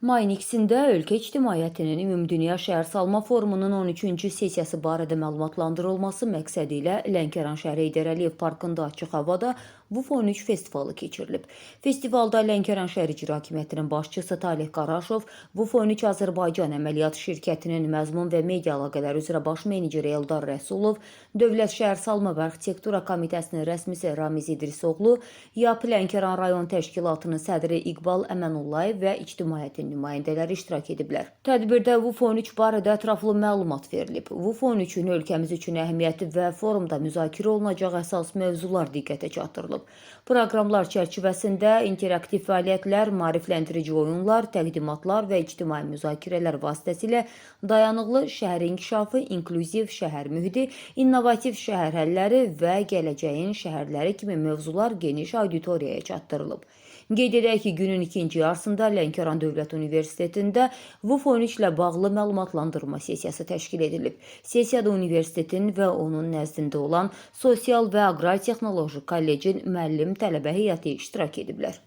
Mayın 2-də ölkə ictimaiyyətinin Ümumdünya Şəhərsalma Forumunun 13-cü sessiyası barədə məlumatlandırılması məqsədi ilə Lənkəran şəhəri Heydər Əliyev Parkında açıq havada WUF13 festivalı keçirilib. Festivalda Lənkəran şəhər İcra Hakimiyyətinin başçısı Talih Qaraşov, WUF13 Azərbaycan Əməliyyat Şirkətinin məzmun və media əlaqələri üzrə baş meneceri Eldar Rəsulov, Dövlət Şəhərsalma və Arxitektura Komitəsinin rəsmisi Ramiz İdrisoğlu, YAP Lənkəran rayon təşkilatının sədri İqbal Əmənullayev və ictimaiyyətin nümayəndələri iştirak ediblər. Tədbirdə WUF13 barədə ətraflı məlumat verilib. WUF13-ün ölkəmiz üçün əhəmiyyəti və forumda müzakirə olunacaq əsas mövzular diqqətə çatdırılıb. Proqramlar çərçivəsində interaktiv fəaliyyətlər, maarifləndirici oyunlar, təqdimatlar və ictimai müzakirələr vasitəsilə dayanıqlı şəhər inkişafı, inklüziv şəhər mühiti, innovativ şəhər həlləri və gələcəyin şəhərləri kimi mövzular geniş auditoriyaya çatdırılıb. Qeyd edək ki, günün ikinci yarısında Lənkəran Dövlət Universitetində WUF13 ilə bağlı məlumatlandırma sessiyası təşkil edilib. Sessiyada universitetin və onun nəzdində olan Sosial və Aqrar Texnoloji Kollecin müəllim tələbə heyəti iştirak ediblər.